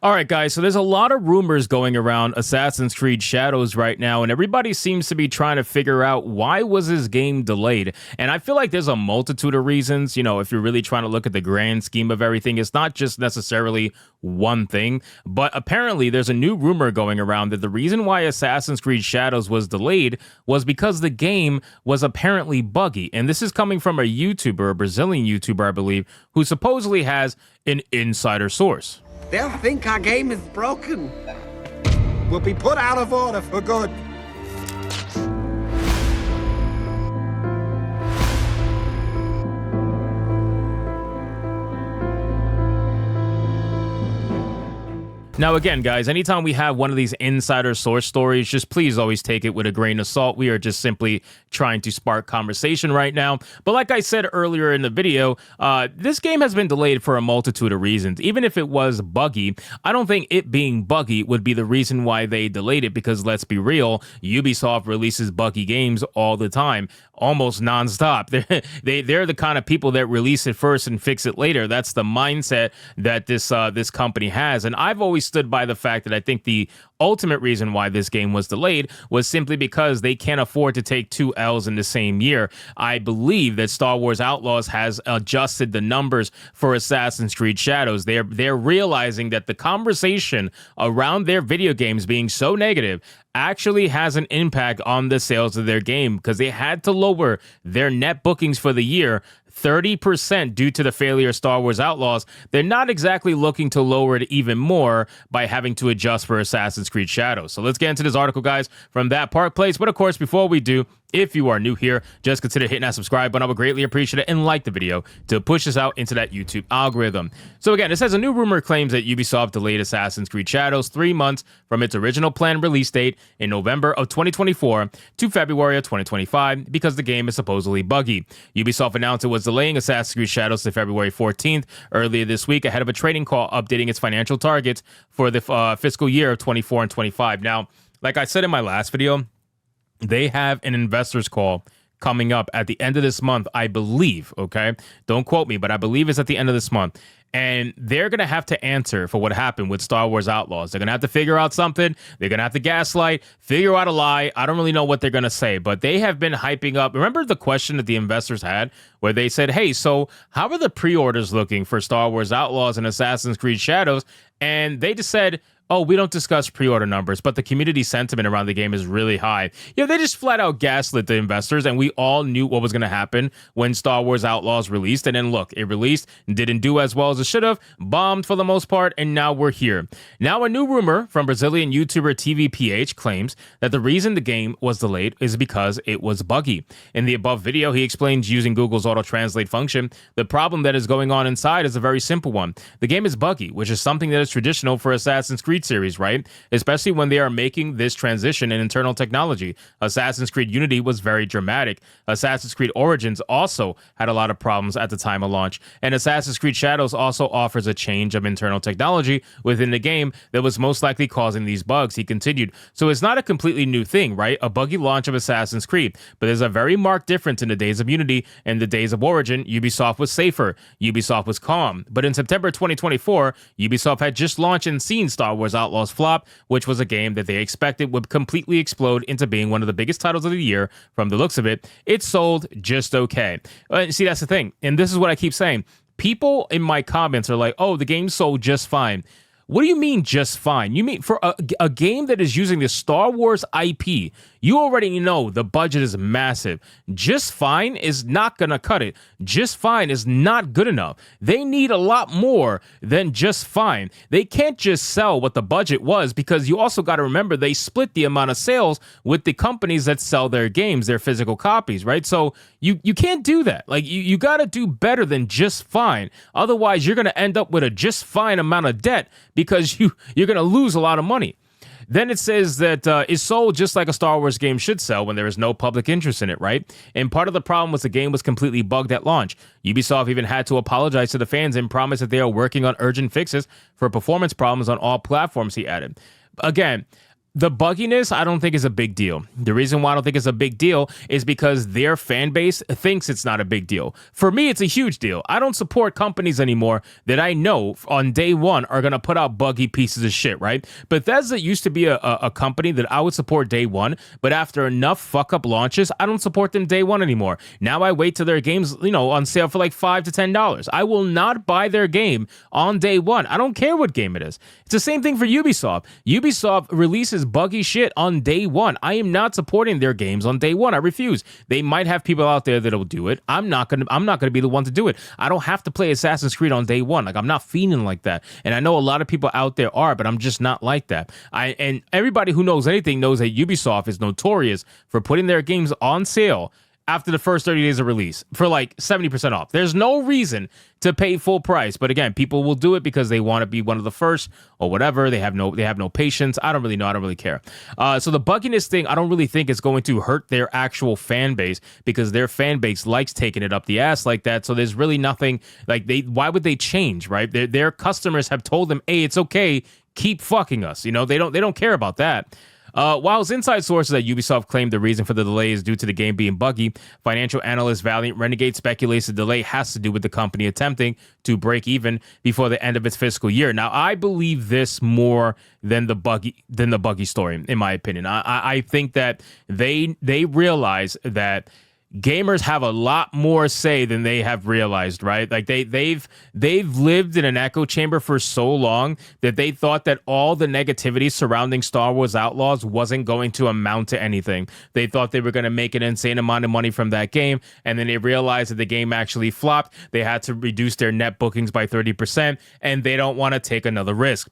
All right, guys, so there's a lot of rumors going around Assassin's Creed Shadows right now, and everybody seems to be trying to figure out why was this game delayed. And I feel like there's a multitude of reasons. You know, if you're really trying to look at the grand scheme of everything, it's not just necessarily one thing. But apparently there's a new rumor going around that the reason why Assassin's Creed Shadows was delayed was because the game was apparently buggy. And this is coming from a YouTuber, a Brazilian YouTuber, I believe, who supposedly has an insider source. They'll think our game is broken. We'll be put out of order for good. Now, again, guys, anytime we have one of these insider source stories, just please always take it with a grain of salt. We are just simply trying to spark conversation right now. But like I said earlier in the video, this game has been delayed for a multitude of reasons. Even if it was buggy, I don't think it being buggy would be the reason why they delayed it, because let's be real, Ubisoft releases buggy games all the time, almost nonstop. They're the kind of people that release it first and fix it later. That's the mindset that this company has. And I've always stood by the fact that I think the ultimate reason why this game was delayed was simply because they can't afford to take 2 L's in the same year. I believe that Star Wars Outlaws has adjusted the numbers for Assassin's Creed Shadows. They're realizing that the conversation around their video games being so negative actually has an impact on the sales of their game, because they had to lower their net bookings for the year 30% due to the failure of Star Wars Outlaws. They're not exactly looking to lower it even more by having to adjust for Assassin's Creed Shadows. So let's get into this article, guys, from That Park Place. But of course, before we do, if you are new here, just consider hitting that subscribe button. I would greatly appreciate it, and like the video to push us out into that YouTube algorithm. So again, it says a new rumor claims that Ubisoft delayed Assassin's Creed Shadows 3 months from its original planned release date in November of 2024 to February of 2025 because the game is supposedly buggy. Ubisoft announced it was delaying Assassin's Creed Shadows to February 14th earlier this week ahead of a trading call updating its financial targets for the fiscal year of 24 and 25. Now, like I said in my last video, they have an investors call coming up at the end of this month, I believe, okay? Don't quote me, but I believe it's at the end of this month. And they're going to have to answer for what happened with Star Wars Outlaws. They're going to have to figure out something. They're going to have to gaslight, figure out a lie. I don't really know what they're going to say, but they have been hyping up. Remember the question that the investors had where they said, hey, so how are the pre-orders looking for Star Wars Outlaws and Assassin's Creed Shadows? And they just said, oh, we don't discuss pre-order numbers, but the community sentiment around the game is really high. They just flat out gaslit the investors, and we all knew what was going to happen when Star Wars Outlaws released. And then look, it released, didn't do as well as it should have, bombed for the most part, and now we're here. Now a new rumor from Brazilian YouTuber TVPH claims that the reason the game was delayed is because it was buggy. In the above video, he explains using Google's auto-translate function, the problem that is going on inside is a very simple one. The game is buggy, which is something that is traditional for Assassin's Creed series, right? Especially when they are making this transition in internal technology. Assassin's Creed Unity was very dramatic. Assassin's Creed Origins also had a lot of problems at the time of launch. And Assassin's Creed Shadows also offers a change of internal technology within the game that was most likely causing these bugs, he continued. So it's not a completely new thing, right? A buggy launch of Assassin's Creed. But there's a very marked difference in the days of Unity and the days of Origin. Ubisoft was safer. Ubisoft was calm. But in September 2024, Ubisoft had just launched and seen Star Wars Outlaws flop, which was a game that they expected would completely explode into being one of the biggest titles of the year. From the looks of it, it sold just okay. See, that's the thing. And this is what I keep saying. People in my comments are like, oh, the game sold just fine. What do you mean just fine? You mean for a game that is using the Star Wars IP, you already know the budget is massive. Just fine is not going to cut it. Just fine is not good enough. They need a lot more than just fine. They can't just sell what the budget was, because you also got to remember they split the amount of sales with the companies that sell their games, their physical copies, right? So you can't do that. Like you got to do better than just fine. Otherwise, you're going to end up with a just fine amount of debt, because you're going to lose a lot of money. Then it says that it's sold just like a Star Wars game should sell when there is no public interest in it, right? And part of the problem was the game was completely bugged at launch. Ubisoft even had to apologize to the fans and promise that they are working on urgent fixes for performance problems on all platforms, he added. Again, The bugginess, I don't think is a big deal. The reason why I don't think it's a big deal is because their fan base thinks it's not a big deal. For me, it's a huge deal. I don't support companies anymore that I know on day one are going to put out buggy pieces of shit, right? Bethesda used to be a company that I would support day one, but after enough fuck-up launches, I don't support them day one anymore. Now I wait till their games, on sale for like $5 to $10. I will not buy their game on day one. I don't care what game it is. It's the same thing for Ubisoft. Ubisoft releases buggy shit on day one. I am not supporting their games on day one. I refuse. They might have people out there that'll do it. I'm not gonna be the one to do it. I don't have to play Assassin's Creed on day one. Like, I'm not feeling like that. And I know a lot of people out there are, but I'm just not like that. And everybody who knows anything knows that Ubisoft is notorious for putting their games on sale after the first 30 days of release for like 70% off. There's no reason to pay full price. But again, people will do it because they want to be one of the first or whatever. They have no patience. I don't really know. I don't really care. So the bugginess thing, I don't really think is going to hurt their actual fan base because their fan base likes taking it up the ass like that. So there's really nothing like why would they change, right? Their customers have told them, hey, it's okay. Keep fucking us. They don't care about that. While inside sources at Ubisoft claimed the reason for the delay is due to the game being buggy, financial analyst Valiant Renegade speculates the delay has to do with the company attempting to break even before the end of its fiscal year. Now, I believe this more than the buggy story, in my opinion. I think that they realize that gamers have a lot more say than they have realized, right? Like they've lived in an echo chamber for so long that they thought that all the negativity surrounding Star Wars Outlaws wasn't going to amount to anything. They thought they were going to make an insane amount of money from that game, and then they realized that the game actually flopped. They had to reduce their net bookings by 30%, and they don't want to take another risk.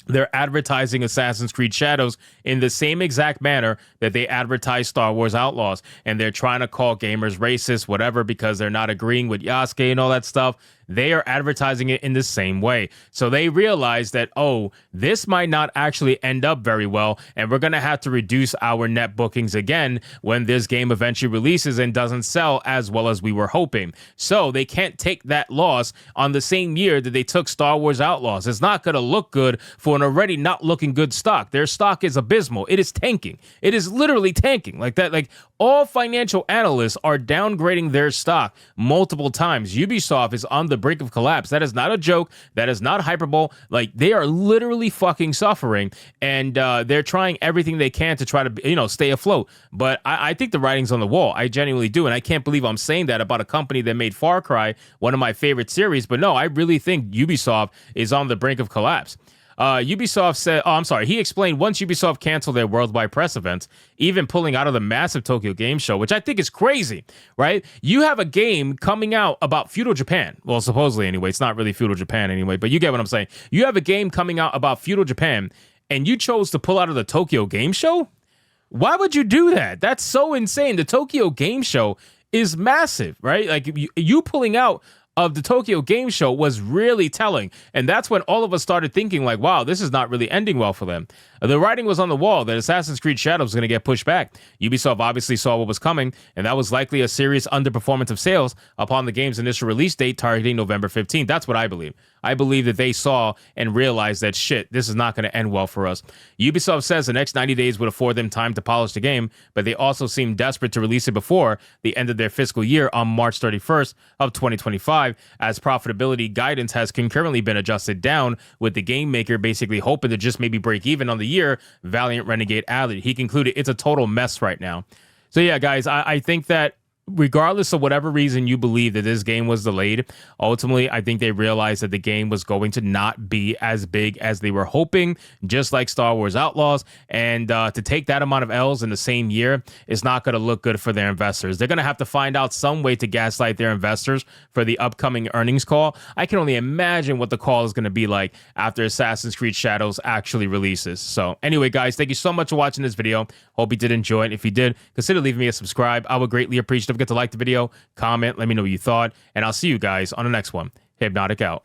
They're advertising Assassin's Creed Shadows in the same exact manner that they advertise Star Wars Outlaws. And they're trying to call gamers racist, whatever, because they're not agreeing with Yasuke and all that stuff. They are advertising it in the same way. So they realize that, oh, this might not actually end up very well, and we're going to have to reduce our net bookings again when this game eventually releases and doesn't sell as well as we were hoping. So they can't take that loss on the same year that they took Star Wars Outlaws. It's not going to look good for an already not looking good stock. Their stock is abysmal. It is tanking. It is literally tanking like that. Like, all financial analysts are downgrading their stock multiple times. Ubisoft is on the brink of collapse. That is not a joke. That is not hyperbole. Like, they are literally fucking suffering, and they're trying everything they can to try to, stay afloat. But I think the writing's on the wall. I genuinely do, and I can't believe I'm saying that about a company that made Far Cry one of my favorite series. But no, I really think Ubisoft is on the brink of collapse. Ubisoft said, he explained once Ubisoft canceled their worldwide press events, even pulling out of the massive Tokyo Game Show, which I think is crazy, right? You have a game coming out about feudal Japan. Well, supposedly anyway, it's not really feudal Japan anyway, but you get what I'm saying. You have a game coming out about feudal Japan, and you chose to pull out of the Tokyo Game Show? Why would you do that? That's so insane. The Tokyo Game Show is massive, right? Like, you pulling out of the Tokyo Game Show was really telling. And that's when all of us started thinking like, wow, this is not really ending well for them. The writing was on the wall that Assassin's Creed Shadows was going to get pushed back. Ubisoft obviously saw what was coming, and that was likely a serious underperformance of sales upon the game's initial release date targeting November 15th. That's what I believe. I believe that they saw and realized that, shit, this is not going to end well for us. Ubisoft says the next 90 days would afford them time to polish the game, but they also seem desperate to release it before the end of their fiscal year on March 31st of 2025, as profitability guidance has concurrently been adjusted down, with the game maker basically hoping to just maybe break even on the year. Valiant Renegade added. He concluded, it's a total mess right now. So yeah, guys, I think that regardless of whatever reason you believe that this game was delayed, ultimately, I think they realized that the game was going to not be as big as they were hoping, just like Star Wars Outlaws. And to take that amount of L's in the same year is not going to look good for their investors. They're going to have to find out some way to gaslight their investors for the upcoming earnings call. I can only imagine what the call is going to be like after Assassin's Creed Shadows actually releases. So anyway, guys, thank you so much for watching this video. Hope you did enjoy it. If you did, consider leaving me a subscribe. I would greatly appreciate it. Don't forget to like the video, comment, let me know what you thought, and I'll see you guys on the next one. Hypnotic out.